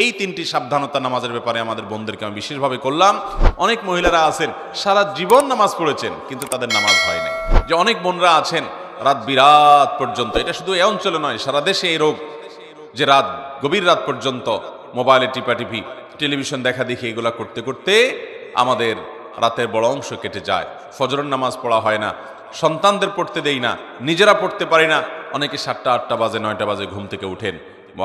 এই তিনটি সাবধানতা নামাজের ব্যাপারে আমাদের বোনদেরকে আমি বিশেষভাবে করলাম। অনেক মহিলারা আছেন সারা জীবন নামাজ পড়েছেন কিন্তু তাদের নামাজ হয় নাই। যে অনেক বোনরা আছেন রাত বিরাত পর্যন্ত, এটা শুধু এই অঞ্চলে নয়, সারা দেশে এই রোগ, যে রাত গভীর রাত পর্যন্ত মোবাইলে টিপাটিপি, টেলিভিশন দেখা দেখি, এগুলা করতে করতে আমাদের রাতের বড় অংশ কেটে যায়। ফজরের নামাজ পড়া হয় না, সন্তানদের পড়তে দেই না, নিজেরা পড়তে পারি না। অনেকে 7টা 8টা বাজে 9টা বাজে ঘুম থেকে উঠেন।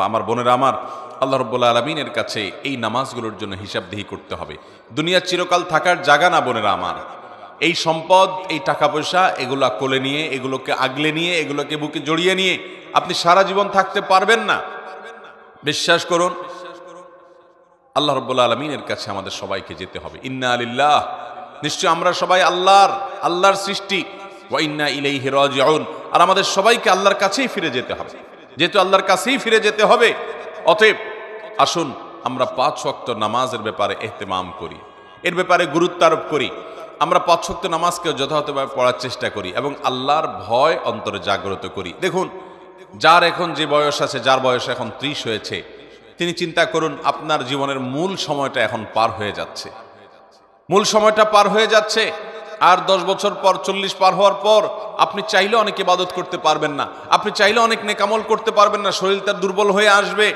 আমার বোনেরা আমার, আল্লাহ রাব্বুল আলামিনের কাছে এই নামাজগুলোর জন্য হিসাবদিহি করতে হবে। দুনিয়া চিরকাল থাকার জায়গা না বোনেরা আমার। এই সম্পদ, এই টাকা পয়সা, এগুলা কোলে নিয়ে, এগুলোকে আগলে নিয়ে, এগুলোকে বুকে জড়িয়ে নিয়ে আপনি সারা জীবন থাকতে পারবেন না। বিশ্বাস করুন, আল্লাহ রাব্বুল আলামিনের কাছে আমাদের সবাইকে যেতে হবে। ইন্না লিল্লাহ, নিশ্চয় আমরা সবাই আল্লাহর সৃষ্টি, ওয়া ইন্না ইলাইহি রাজিউন, আর আমাদের সবাইকে আল্লাহর কাছেই ফিরে যেতে হবে। যেহেতু আল্লাহর কাছেই ফিরে যেতে হবে, অতএব আসুন আমরা 5 ওয়াক্ত নামাজের ব্যাপারে ইহতিমাম করি, এর ব্যাপারে গুরুত্ব আরোপ করি। আমরা 5 ওয়াক্ত নামাজকে যথাযথভাবে পড়ার চেষ্টা করি এবং আল্লাহর ভয় অন্তরে জাগ্রত করি। দেখুন, যার এখন যে বয়স আছে, যার বয়স এখন 30 হয়েছে, তিনি চিন্তা করুন আপনার জীবনের মূল সময়টা এখন পার হয়ে যাচ্ছে। মূল সময়টা পার হয়ে যাচ্ছে। আর 10 বছর পর, 40 পার হওয়ার পর আপনি চাইলে অনেক ইবাদত করতে পারবেন না, আপনি চাইলে অনেক নেকামল করতে পারবেন না। শরীরটা দুর্বল হয়ে আসবে,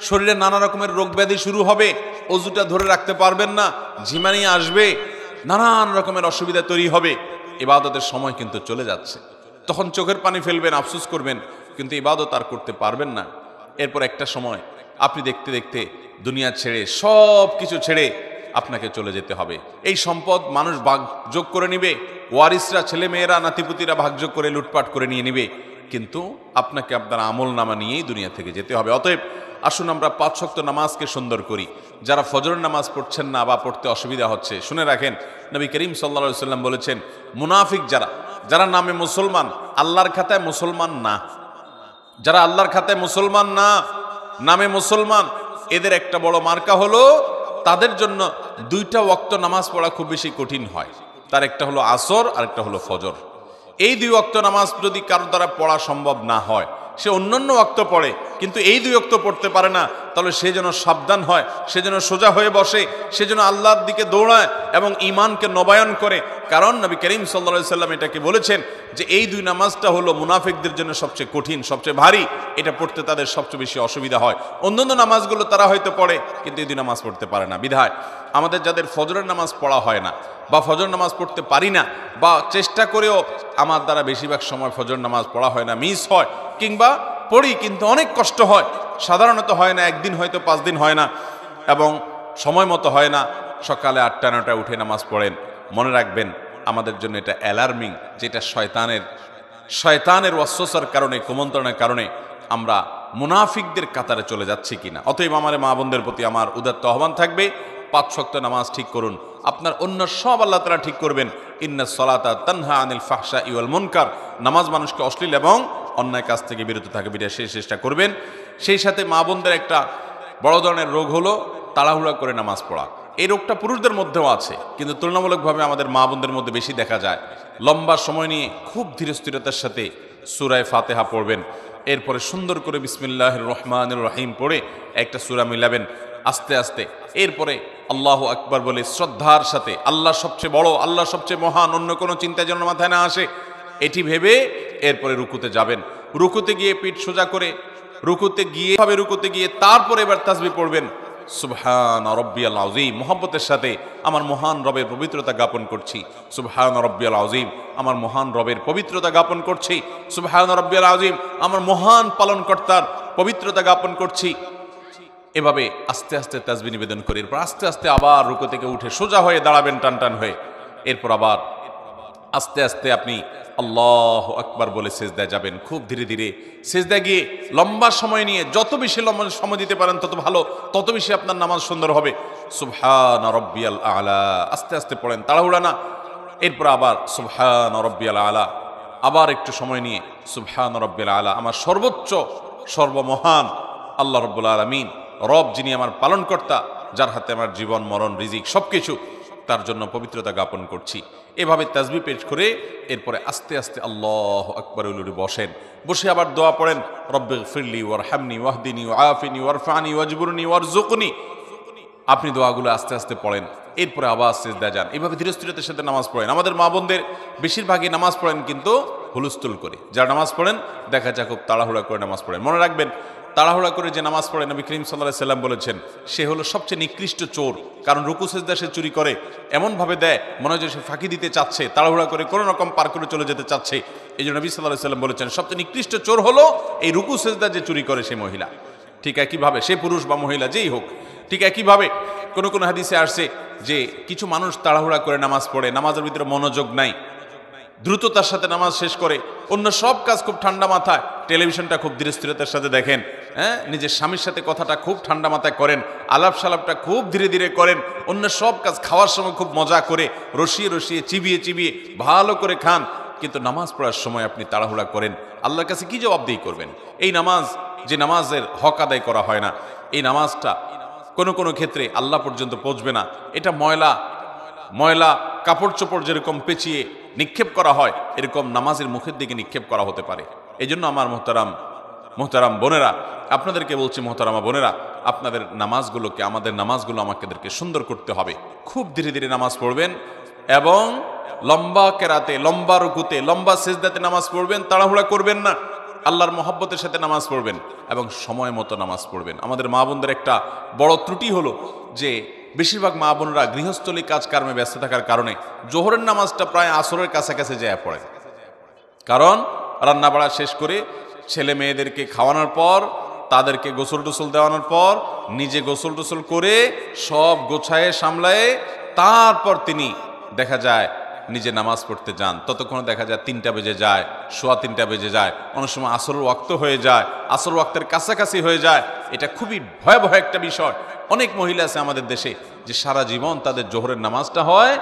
শরীরে নানা রকমের রোগ ব্যাধি শুরু হবে, অজুটা ধরে রাখতে পারবেন না, ঝিমানি আসবে, নানান রকমের অসুবিধা তৈরি হবে। ইবাদতের সময় কিন্তু চলে যাচ্ছে। তখন চোখের পানি ফেলবেন, আফসোস করবেন, কিন্তু ইবাদত আর করতে পারবেন না। এরপর একটা সময় আপনি দেখতে দেখতে দুনিয়া ছেড়ে, সব কিছু ছেড়ে আপনাকে চলে যেতে হবে। এই সম্পদ মানুষ ভাগযোগ করে নিবে, ওয়ারিসরা, ছেলে মেয়েরা, নাতিপুতিরা ভাগযোগ করে লুটপাট করে নিয়ে নিবে, কিন্তু আপনাকে আপনার আমল নামা নিয়েই দুনিয়া থেকে যেতে হবে। অতএব আসুন আমরা 5 ওয়াক্ত নামাজকে সুন্দর করি। যারা ফজরের নামাজ পড়ছেন না বা পড়তে অসুবিধা হচ্ছে, শুনে রাখেন, নবী করিম সাল্লাল্লাহু আলাইহি সাল্লাম বলেছেন, মুনাফিক যারা নামে মুসলমান, আল্লাহর খাতায় মুসলমান না, যারা আল্লাহর খাতায় মুসলমান না, নামে মুসলমান, এদের একটা বড় মার্কা হলো তাদের জন্য 2টা ওয়াক্ত নামাজ পড়া খুব বেশি কঠিন হয়। তার একটা হলো আসর আর একটা হলো ফজর। এই 2 ওয়াক্ত নামাজ যদি কারো দ্বারা পড়া সম্ভব না হয়, সে অন্যান্য ওয়াক্ত পড়ে কিন্তু এই 2 ওয়াক্ত পড়তে পারে না, তাহলে সে যেন সাবধান হয়, সে যেন সোজা হয়ে বসে, সে যেন আল্লাহর দিকে দৌড়ায় এবং ঈমানকে নবায়ন করে। কারণ নবী করিম সাল্লাল্লাহু আলাইহি সাল্লাম এটাকে বলেছেন যে এই 2 নামাজটা হলো মুনাফিকদের জন্য সবচেয়ে কঠিন, সবচেয়ে ভারী, এটা পড়তে তাদের সবচেয়ে বেশি অসুবিধা হয়। অন্যান্য নামাজগুলো তারা হয়তো পড়ে কিন্তু এই 2 নামাজ পড়তে পারে না। বিধায় আমাদের যাদের ফজরের নামাজ পড়া হয় না বা ফজর নামাজ পড়তে পারি না, বা চেষ্টা করেও আমার দ্বারা বেশিরভাগ সময় ফজর নামাজ পড়া হয় না, মিস হয়, কিংবা পড়ি কিন্তু অনেক কষ্ট হয়, সাধারণত হয় না, একদিন হয়তো 5 দিন হয় না এবং সময় মতো হয় না, সকালে 8টা 9টায় উঠে নামাজ পড়েন, মনে রাখবেন আমাদের জন্য এটা অ্যালার্মিং, যেটা শয়তানের ওয়াসওয়াসার কারণে, কুমন্ত্রণার কারণে আমরা মুনাফিকদের কাতারে চলে যাচ্ছি কিনা। অতএব আমার মা বোনদের প্রতি আমার উদাত্ত আহ্বান থাকবে, 5 ওয়াক্ত নামাজ ঠিক করুন, আপনার অন্য সব আল্লাহ তাআলা ঠিক করবেন। ইন্নাস সালাতা তানহা আনিল ফাহশাই ওয়াল মুনকার, নামাজ মানুষকে অশ্লীল এবং অন্যায় কাজ থেকে বিরত থাকে, সেই চেষ্টা করবেন। সেই সাথে মা বোনদের একটা বড় ধরনের রোগ হলো তাড়াহুড়া করে নামাজ পড়া। এই রোগটা পুরুষদের মধ্যেও আছে, কিন্তু তুলনামূলকভাবে আমাদের মা বোনদের মধ্যে বেশি দেখা যায়। লম্বা সময় নিয়ে খুব ধীরস্থিরতার সাথে সূরা ফাতিহা পড়বেন, এরপরে সুন্দর করে বিসমিল্লাহির রহমানির রহিম পড়ে একটা সূরা মিলাবেন আস্তে আস্তে, এরপরে আল্লাহু আকবার বলে শ্রদ্ধার সাথে, আল্লাহ সবচেয়ে বড়, আল্লাহ সবচেয়ে মহান, অন্য কোনো চিন্তা যেন মাথায় না আসে, এটি ভেবে এরপরে রুকুতে যাবেন। রুকুতে গিয়ে পিঠ সোজা করে রুকুতে গিয়ে তারপরে এবার তাসবিহ পড়বেন, সুবহান রাব্বিয়াল আযীম, মুহাব্বতের সাথে আমার মহান রবের পবিত্রতা জ্ঞাপন করছি, সুবহান রাব্বিয়াল আযীম, আমার মহান রবের পবিত্রতা জ্ঞাপন করছি, সুবহান রাব্বিয়াল আযীম, আমার মহান পালনকর্তার পবিত্রতা জ্ঞাপন করছি। এভাবে আস্তে আস্তে তাসবিহ নিবেদন করে এরপর আস্তে আস্তে আবার রুকু থেকে উঠে সোজা হয়ে দাঁড়াবেন টান হয়ে। এরপর আবার আস্তে আস্তে আপনি আল্লাহু আকবার বলে সিজদায় যাবেন। খুব ধীরে ধীরে সিজদায় গিয়ে লম্বা সময় নিয়ে, যত বেশি লম্বা সময় দিতে পারেন তত ভালো, তত বেশি আপনার নামাজ সুন্দর হবে। সুবহান রাব্বিয়াল আলা, আস্তে আস্তে পড়েন, তাড়াহুড়া না। এরপর আবার সুবহান রাব্বিয়াল আলা, আবার একটু সময় নিয়ে সুবহান রাব্বিয়াল আলা, আমার সর্বোচ্চ সর্বমহান আল্লাহ রাব্বুল আলামিন, রব যিনি আমার পালনকর্তা, যার হাতে আমার জীবন মরণ রিজিক সবকিছু, তার জন্য পবিত্রতা জ্ঞাপন করছি। এভাবে তাসবিহ পেশ করে এরপরে আস্তে আস্তে আল্লাহু আকবার বলে বসেন। বসে আবার দোয়া পড়েন, রব্বিগফিরলি ওয়ারহামনি ওয়াহদিনি ওয়াআফিনি ওয়ারফানি ওয়াজবুরনি ওয়ারযুকনি। আপনি দোয়াগুলো আস্তে আস্তে পড়েন, এরপরে আবার সিজদা যান। এভাবে ধীরে স্থিরতার সাথে নামাজ পড়েন। আমাদের মা বোনদের বেশিরভাগই নামাজ পড়েন কিন্তু হুলস্থুল করে। যারা নামাজ পড়েন দেখা যায় খুব তাড়াহুড়া করে নামাজ পড়েন। মনে রাখবেন, তাড়াহুড়া করে যে নামাজ পড়ে নবী করিম সাল্লাল্লাহু আলাইহি সাল্লাম বলেছেন সে হলো সবচেয়ে নিকৃষ্ট চোর। কারণ রুকু সিজদা সে চুরি করে, এমনভাবে দেয় মনে হয় যে সে ফাঁকি দিতে চাচ্ছে, তাড়াহুড়া করে কোনো রকম পার করে চলে যেতে চাচ্ছে। এই জন্য নবী সাল্লাল্লাহু আলাইহি সাল্লাম বলেছেন সবচেয়ে নিকৃষ্ট চোর হলো এই রুকু সিজদা যে চুরি করে সে মহিলা। ঠিক একইভাবে সে পুরুষ বা মহিলা যেই হোক। ঠিক একইভাবে কোনো কোনো হাদিসে আসছে যে কিছু মানুষ তাড়াহুড়া করে নামাজ পড়ে, নামাজের ভিতরে মনোযোগ নাই, দ্রুততার সাথে নামাজ শেষ করে, অন্য সব কাজ খুব ঠান্ডা মাথায়, টেলিভিশনটা খুব ধীরে স্থিরতার সাথে দেখেন, হ্যাঁ, নিজের স্বামীর সাথে কথাটা খুব ঠান্ডা মাথায় করেন, আলাপ সালাপটা খুব ধীরে ধীরে করেন, অন্য সব কাজ খাওয়ার সময় খুব মজা করে রসিয়ে রসিয়ে চিবিয়ে চিবিয়ে ভালো করে খান, কিন্তু নামাজ পড়ার সময় আপনি তাড়াহুড়া করেন, আল্লাহর কাছে কি জবাবদিহি করবেন? এই নামাজ, যে নামাজের হক আদায় করা হয় না, এই নামাজটা কোনো কোনো ক্ষেত্রে আল্লাহ পর্যন্ত পৌঁছবে না। এটা ময়লা ময়লা কাপড় চোপড় যেরকম পেঁচিয়ে নিক্ষেপ করা হয়, এরকম নামাজের মুখের দিকে নিক্ষেপ করা হতে পারে। এই জন্য আমার মোহতারাম বোনেরা, আপনাদেরকে বলছি, মোহতারামা বোনেরা, আপনাদের নামাজগুলোকে, আমাদের নামাজগুলো আমাদেরকে সুন্দর করতে হবে। খুব ধীরে ধীরে নামাজ পড়বেন এবং লম্বা কেরাতে, লম্বা রুকুতে, লম্বা সিজদাতে নামাজ পড়বেন। তাড়াহুড়া করবেন না, আল্লাহর মহব্বতের সাথে নামাজ পড়বেন এবং সময় মতো নামাজ পড়বেন। আমাদের মা বোনদের একটা বড় ত্রুটি হলো যে বেশিরভাগ মা বোনরা গৃহস্থলী কাজকর্মে ব্যস্ত থাকার কারণে জোহরের নামাজটা প্রায় আসরের কাছাকাছি যায় পড়ে। কারণ রান্না বাড়া শেষ করে ছেলে মেয়েদেরকে খাওয়ানোর পর, তাদেরকে গোসল টোসল দেওয়ানোর পর, নিজে গোসল টোসল করে সব গোছায়ে সামলায়ে তারপর তিনি দেখা যায় নিজে নামাজ পড়তে যান। ততক্ষণ দেখা যায় 3টা বেজে যায়, সোয়া 3টা বেজে যায়, অনেক সময় আসর ওয়াক্ত হয়ে যায়, আসর ওয়াক্তের কাছাকাছি হয়ে যায়। এটা খুবই ভয়াবহ একটা বিষয়। অনেক মহিলা আছে আমাদের দেশে যে সারা জীবন তাদের জোহরের নামাজটা হয়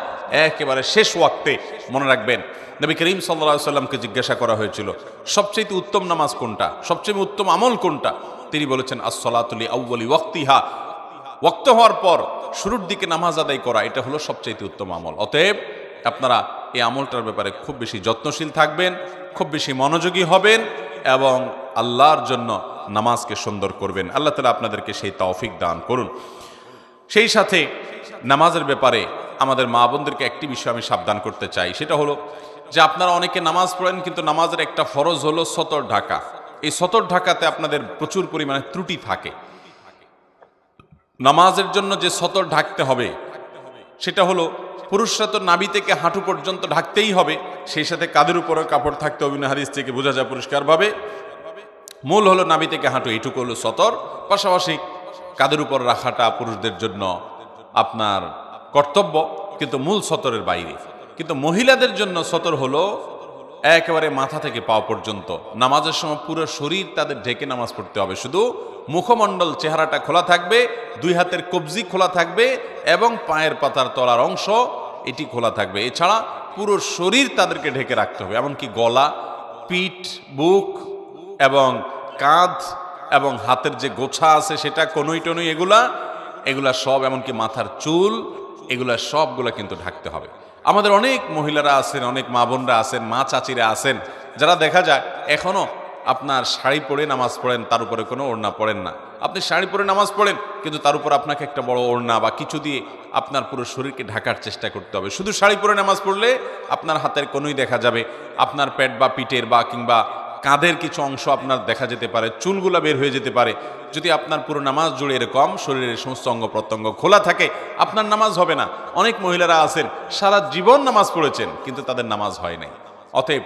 একেবারে শেষ ওয়াক্তে। মনে রাখবেন, নবী করিম সাল্লাল্লাহু আলাইহি সাল্লামকে জিজ্ঞাসা করা হয়েছিল সবচেয়ে উত্তম নামাজ কোনটা, সবচেয়ে উত্তম আমল কোনটা? তিনি বলেছেন আস-সালাতু লি আউয়ালি ওয়াক্তিহা, ওয়াক্ত হওয়ার পর শুরুর দিকে নামাজ আদায় করা, এটা হলো সবচেয়ে উত্তম আমল। অতএব আপনারা এই আমলটার ব্যাপারে খুব বেশি যত্নশীল থাকবেন, খুব বেশি মনোযোগী হবেন এবং আল্লাহর জন্য নামাজকে সুন্দর করবেন। আল্লাহ তাআলা আপনাদেরকে সেই তৌফিক দান করুন। সেই সাথে নামাজের ব্যাপারে আমাদের মা বোনদেরকে একটি বিষয় আমি সাবধান করতে চাই, সেটা হলো যে আপনারা অনেকে নামাজ পড়েন কিন্তু নামাজের একটা ফরজ হলো সতর ঢাকা। এই সতর ঢাকাতে আপনাদের প্রচুর পরিমাণে ত্রুটি থাকে। নামাজের জন্য যে সতর ঢাকতে হবে সেটা হলো পুরুষরা তো নাভি থেকে হাঁটু পর্যন্ত ঢাকতেই হবে, সেই সাথে কাঁধের উপরও কাপড় থাকতে হবে। হাদিস থেকে বোঝা যায় পরিষ্কারভাবে মূল হলো নাভি থেকে হাঁটু, এইটুকু হলো সতর। পাশাপাশি কাঁধের উপর রাখাটা পুরুষদের জন্য আপনার কর্তব্য, কিন্তু মূল সতরের বাইরে। কিন্তু মহিলাদের জন্য সতর হলো একেবারে মাথা থেকে পা পর্যন্ত। নামাজের সময় পুরো শরীর তাদের ঢেকে নামাজ পড়তে হবে, শুধু মুখমণ্ডল চেহারাটা খোলা থাকবে, 2 হাতের কবজি খোলা থাকবে এবং পায়ের পাতার তলার অংশ এটি খোলা থাকবে। এছাড়া পুরো শরীর তাদেরকে ঢেকে রাখতে হবে, এমনকি গলা, পিঠ, বুক এবং কাঁধ এবং হাতের যে গোছা আছে সেটা, কনুই টনুই, এগুলা সব, এমনকি মাথার চুল, এগুলা সবগুলা কিন্তু ঢাকতে হবে। আমাদের অনেক মহিলারা আছেন, অনেক মা বোনরা আছেন, মা চাচিরা আছেন, যারা দেখা যায় এখনো আপনার শাড়ি পরে নামাজ পড়েন, তার উপরে কোনো ওড়না পড়েন না। আপনি শাড়ি পরে নামাজ পড়েন কিন্তু তার উপর আপনাকে একটা বড় ওড়না বা কিছু দিয়ে আপনার পুরো শরীরকে ঢাকার চেষ্টা করতে হবে। শুধু শাড়ি পরে নামাজ পড়লে আপনার হাতের কোনোই দেখা যাবে, আপনার পেট বা পিঠের বা কিংবা কাঁধের কিছু অংশ আপনার দেখা যেতে পারে, চুলগুলা বের হয়ে যেতে পারে। যদি আপনার পুরো নামাজ জুড়ে এরকম শরীরের সমস্ত অঙ্গ প্রত্যঙ্গ খোলা থাকে, আপনার নামাজ হবে না। অনেক মহিলারা আছেন সারা জীবন নামাজ পড়েছেন কিন্তু তাদের নামাজ হয় নাই। অতএব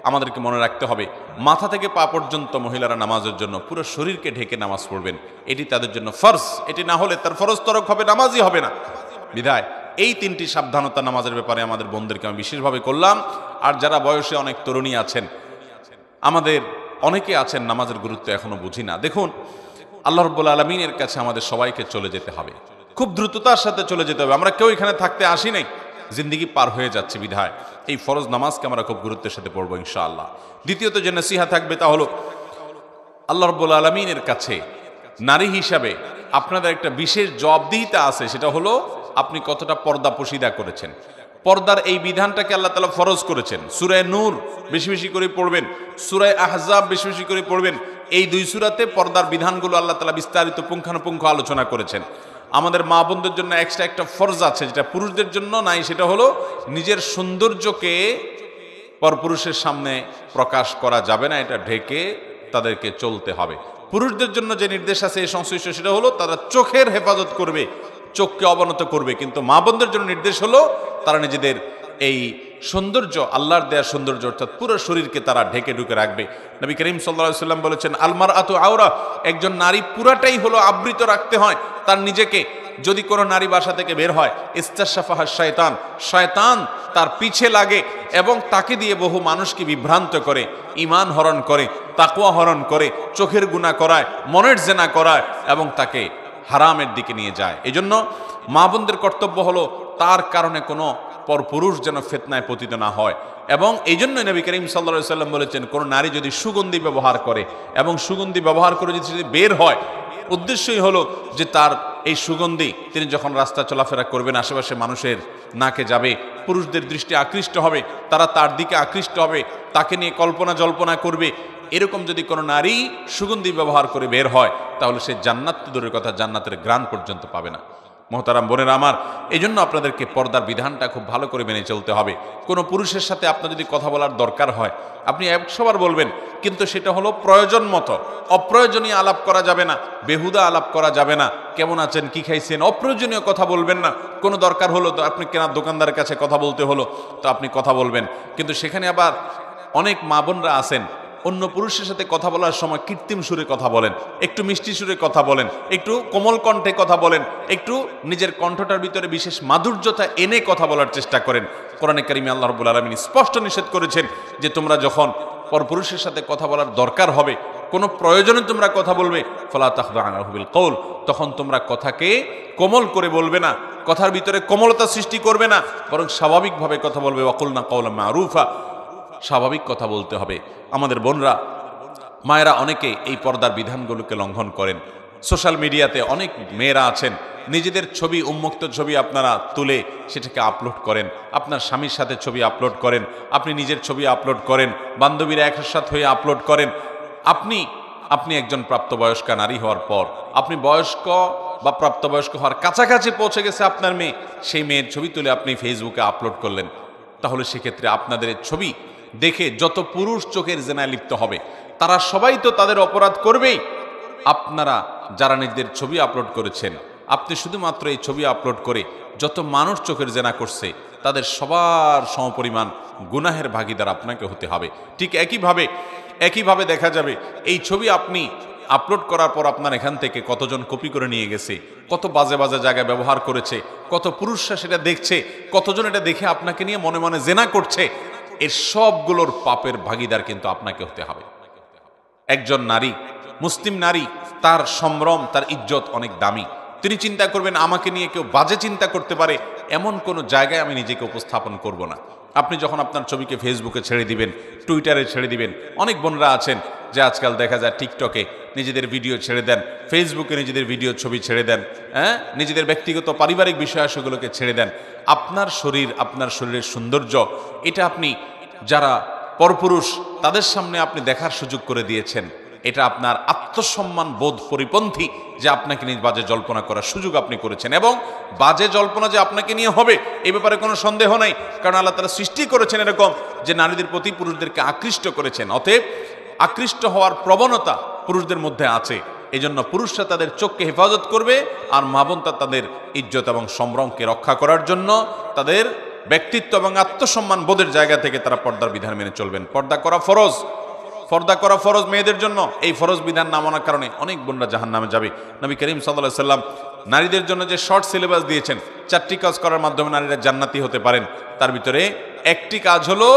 আমাদেরকে মনে রাখতে হবে, মাথা থেকে পা পর্যন্ত মহিলারা নামাজের জন্য পুরো শরীরকে ঢেকে নামাজ পড়বেন, এটি তাদের জন্য ফরজ। এটি না হলে তার ফরজ তরক হবে, নামাজই হবে না। বিধায় এই 3টি সাবধানতা নামাজের ব্যাপারে আমাদের বোনদেরকে আমি বিশেষভাবে করলাম। আর যারা বয়সে অনেক তরুণী আছেন, আমাদের অনেকে আছেন নামাজের গুরুত্ব এখনো বুঝি না। দেখুন, আল্লাহ রাব্বুল আলামিনের কাছে আমাদের সবাইকে চলে যেতে হবে, খুব দ্রুততার সাথে চলে যেতে হবে। আমরা কেউ এখানে থাকতে আসি নাই, জিন্দিগি পার হয়ে যাচ্ছে। বিধায় এই ফরজ নামাজকে আমরা খুব গুরুত্বের সাথে পড়বো ইনশাআল্লাহ। দ্বিতীয়ত যে নসিহা থাকবে তা হলো, আল্লাহ রাব্বুল আলামিনের কাছে নারী হিসাবে আপনাদের একটা বিশেষ জবাবদিহিতা আছে, সেটা হলো আপনি কতটা পর্দা পশিদা করেছেন। পর্দার এই বিধানটাকে আল্লাহ তাআলা ফরজ করেছেন। সূরা নূর বেশি বেশি করে পড়বেন, সূরা আহজাব বেশি বেশি করে পড়বেন। এই দুই সূরাতে পর্দার বিধানগুলো আল্লাহ তাআলা বিস্তারিত পুঙ্খানুপুঙ্খ আলোচনা করেছেন। আমাদের মা বোনদের জন্য এক্সট্রা একটা ফরজ আছে, যেটা পুরুষদের জন্য নাই, সেটা হলো নিজের সৌন্দর্যকে পরপুরুষের সামনে প্রকাশ করা যাবে না, এটা ঢেকে তাদেরকে চলতে হবে। পুরুষদের জন্য যে নির্দেশ আছে এই সংশ্লিষ্ট, সেটা হলো তারা চোখের হেফাজত করবে, চোখকে অবনত করবে। কিন্তু মা বোনদের জন্য নির্দেশ হলো তারা নিজেদের এই সৌন্দর্য, আল্লাহর দেয়া সৌন্দর্য অর্থাৎ পুরো শরীরকে তারা ঢেকে ঢুকে রাখবে। নবী করিম সাল্লাল্লাহু আলাইহি ওয়াসাল্লাম বলেছেন, আলমারআতু আওরা, একজন নারী পুরাটাই হলো আবৃত রাখতে হয় তার নিজেকে। যদি কোনো নারী বাসা থেকে বের হয়, ইস্তাশাফাহা শয়তান, শয়তান তার পিছে লাগে এবং তাকে দিয়ে বহু মানুষকে বিভ্রান্ত করে, ঈমান হরণ করে, তাকওয়া হরণ করে, চোখের গুনাহ করায়, মনের জেনা করায় এবং তাকে হারামের দিকে নিয়ে যায়। এজন্য মা বোনদের কর্তব্য হলো তার কারণে কোনো পরপুরুষ যেন ফিতনায় পতিত না হয়। এবং এই জন্যই নবী করিম সাল্লাল্লাহু আলাইহি ওয়াসাল্লাম বলেছেন, কোন নারী যদি সুগন্ধি ব্যবহার করে এবং সুগন্ধি ব্যবহার করে যদি বের হয়, উদ্দেশ্যই হলো যে তার এই সুগন্ধি তিনি যখন রাস্তা চলাফেরা করবেন, আশেপাশে মানুষের নাকে যাবে, পুরুষদের দৃষ্টি আকৃষ্ট হবে, তারা তার দিকে আকৃষ্ট হবে, তাকে নিয়ে কল্পনা জল্পনা করবে। এরকম যদি কোনো নারী সুগন্ধি ব্যবহার করে বের হয়, তাহলে সে জান্নাত তো দূরের কথা, জান্নাতের ঘ্রাণ পর্যন্ত পাবে না। মোহতারাম বোনেরা আমার, এই জন্য আপনাদেরকে পর্দার বিধানটা খুব ভালো করে মেনে চলতে হবে। কোনো পুরুষের সাথে আপনার যদি কথা বলার দরকার হয়, আপনি 100 বার বলবেন, কিন্তু সেটা হলো প্রয়োজন মতো। অপ্রয়োজনীয় আলাপ করা যাবে না, বেহুদা আলাপ করা যাবে না, কেমন আছেন, কি খাইছেন, অপ্রয়োজনীয় কথা বলবেন না। কোনো দরকার হলো তো আপনি কেনার দোকানদারের কাছে কথা বলতে হলো, তো আপনি কথা বলবেন। কিন্তু সেখানে আবার অনেক মা বোনরা আছেন, অন্য পুরুষের সাথে কথা বলার সময় কৃত্রিম সুরে কথা বলেন, একটু মিষ্টি সুরে কথা বলেন, একটু কোমল কণ্ঠে কথা বলেন, একটু নিজের কণ্ঠটার ভিতরে বিশেষ মাধুর্যতা এনে কথা বলার চেষ্টা করেন। কোরআনে কারিমে আল্লাহ রাব্বুল আলামিন স্পষ্ট নিষেধ করেছেন যে তোমরা যখন পরপুরুষের সাথে কথা বলার দরকার হবে, কোনো প্রয়োজনে তোমরা কথা বলবে, ফালা তাখদা'না বিল কওল, তখন তোমরা কথাকে কোমল করে বলবে না, কথার ভিতরে কোমলতা সৃষ্টি করবে না, বরং স্বাভাবিকভাবে কথা বলবে। ওয়াকুলনা কাওলাম মারুফা, স্বাভাবিক কথা বলতে হবে। আমাদের বোনরা, মায়েরা অনেকে এই পর্দার বিধানগুলোকে লঙ্ঘন করেন। সোশ্যাল মিডিয়াতে অনেক মেয়েরা আছেন, নিজেদের ছবি, উন্মুক্ত ছবি আপনারা তুলে সেটাকে আপলোড করেন, আপনার স্বামীর সাথে ছবি আপলোড করেন, আপনি নিজের ছবি আপলোড করেন, বান্ধবীরা একসাথে হয়ে আপলোড করেন। আপনি একজন প্রাপ্তবয়স্কা নারী হওয়ার পর, আপনি বয়স্ক বা প্রাপ্তবয়স্ক হওয়ার কাছাকাছি পৌঁছে গেছে আপনার মেয়ে, সেই মেয়ের ছবি তুলে আপনি ফেসবুকে আপলোড করলেন। তাহলে সেক্ষেত্রে আপনাদের ছবি দেখে যত পুরুষ চোখের জেনায় লিপ্ত হবে, তারা সবাই তো তাদের অপরাধ করবেই। আপনারা যারা নিজেদের ছবি আপলোড করেছেন, আপনি শুধুমাত্র এই ছবি আপলোড করে যত মানুষ চোখের জেনা করছে, তাদের সবার সমপরিমাণ গুনাহের ভাগীদার আপনাকে হতে হবে। ঠিক একইভাবে দেখা যাবে এই ছবি আপনি আপলোড করার পর আপনার এখান থেকে কতজন কপি করে নিয়ে গেছে, কত বাজে বাজে জায়গায় ব্যবহার করেছে, কত পুরুষরা সেটা দেখছে, কতজন এটা দেখে আপনাকে নিয়ে মনে মনে জেনা করছে, এর সবগুলোর পাপের ভাগীদার কিন্তু আপনাকে হতে হবে। একজন নারী, মুসলিম নারী, তার সম্ভ্রম, তার ইজ্জত অনেক দামি। তিনি চিন্তা করবেন আমাকে নিয়ে কেউ বাজে চিন্তা করতে পারে, এমন কোনো জায়গায় আমি নিজেকে উপস্থাপন করব না। আপনি যখন আপনার ছবিকে ফেসবুকে ছেড়ে দিবেন, টুইটারে ছেড়ে দিবেন, অনেক বোনরা আছেন যে আজকাল দেখা যায় টিকটকে নিজেদের ভিডিও ছেড়ে দেন, ফেসবুকে নিজেদের ভিডিও ছবি ছেড়ে দেন, নিজেদের ব্যক্তিগত পারিবারিক বিষয়াবলীগুলোকে ছেড়ে দেন। আপনার শরীর, আপনার শরীরের সৌন্দর্য, এটা আপনি যারা পরপুরুষ তাদের সামনে আপনি দেখার সুযোগ করে দিয়েছেন, এটা আপনার আত্মসম্মান বোধ পরিপন্থী যে আপনাকে নিয়ে বাজে জল্পনা করার সুযোগ আপনি করেছেন। এবং বাজে জল্পনা যে আপনাকে নিয়ে হবে এই ব্যাপারে কোনো সন্দেহ নাই, কারণ আল্লাহ তাআলা সৃষ্টি করেছেন এরকম যে নারীদের প্রতি পুরুষদেরকে আকৃষ্ট করেছেন। অতএব আকৃষ্ট হওয়ার প্রবণতা পুরুষদের মধ্যে আছে, এই জন্য পুরুষরা তাদের চোখকে হেফাজত করবে, আর মা বোনরা তাদের ইজ্জত এবং সম্ভ্রমকে রক্ষা করার জন্য তাদের ব্যক্তিত্ব এবং আত্মসম্মান বোধের জায়গা থেকে তারা পর্দার বিধান মেনে চলবেন। পর্দা করা ফরজ মেয়েদের জন্য। এই ফরজ বিধান না মানার কারণে অনেক বোনরা জাহান্নামে যাবে। নবী করিম সাল্লাল্লাহু আলাইহি সাল্লাম নারীদের জন্য যে শর্ট সিলেবাস দিয়েছেন, 4টি কাজ করার মাধ্যমে নারীরা জান্নাতি হতে পারেন, তার ভিতরে একটি কাজ হলো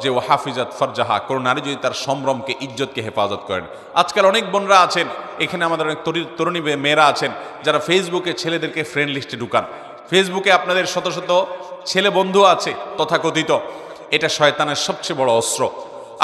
যে ওয়াহাফিজাত ফারজাহা, কোন নারী যদি তার সম্ভ্রমকে, ইজ্জতকে হেফাজত করেন। আজকাল অনেক বোনরা আছেন, এখানে আমাদের অনেক তরুণী মেয়েরা আছেন যারা ফেসবুকে ছেলেদেরকে ফ্রেন্ড লিস্টে ঢুকান। ফেসবুকে আপনাদের শত শত ছেলে বন্ধু আছে তথাকথিত, এটা শয়তানের সবচেয়ে বড় অস্ত্র।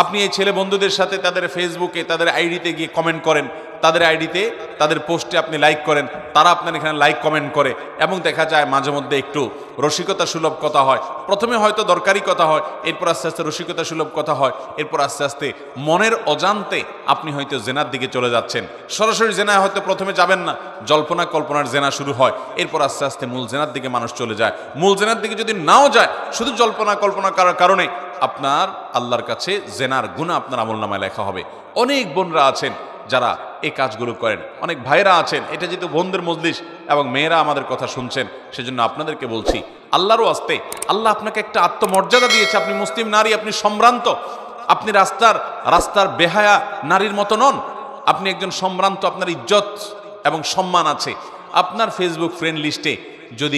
আপনি এই ছেলে বন্ধুদের সাথে তাদের ফেসবুকে, তাদের আইডিতে গিয়ে কমেন্ট করেন, তাদের আইডিতে তাদের পোস্টে আপনি লাইক করেন, তারা আপনার এখানে লাইক কমেন্ট করে, এবং দেখা যায় মাঝে মধ্যে একটু রসিকতা সুলভ কথা হয়। প্রথমে হয়তো দরকারি কথা হয়, এরপর আস্তে আস্তে রসিকতা সুলভ কথা হয়, এরপর আস্তে আস্তে মনের অজান্তে আপনি হয়তো জেনার দিকে চলে যাচ্ছেন। সরাসরি জেনায় হয়তো প্রথমে যাবেন না, জল্পনা কল্পনার জেনা শুরু হয়, এরপর আস্তে আস্তে মূল জেনার দিকে মানুষ চলে যায়। মূল জেনার দিকে যদি নাও যায়, শুধু জল্পনা কল্পনা করার কারণে আপনার আল্লাহর কাছে জেনার গুনাহ আপনার আমলনামায় লেখা হবে। অনেক বোনরা আছেন যারা এই কাজগুলো করেন, অনেক ভাইরা আছেন, এটা যেহেতু বোনদের মজলিস এবং মেয়েরা আমাদের কথা শুনছেন, সেজন্য আপনাদেরকে বলছি, আল্লাহরও আস্তে আল্লাহ আপনাকে একটা আত্মমর্যাদা দিয়েছে। আপনি মুসলিম নারী, আপনি সম্ভ্রান্ত, আপনি রাস্তার বেহায়া নারীর মতো নন, আপনি একজন সম্ভ্রান্ত, আপনার ইজ্জত এবং সম্মান আছে। আপনার ফেসবুক ফ্রেন্ড লিস্টে যদি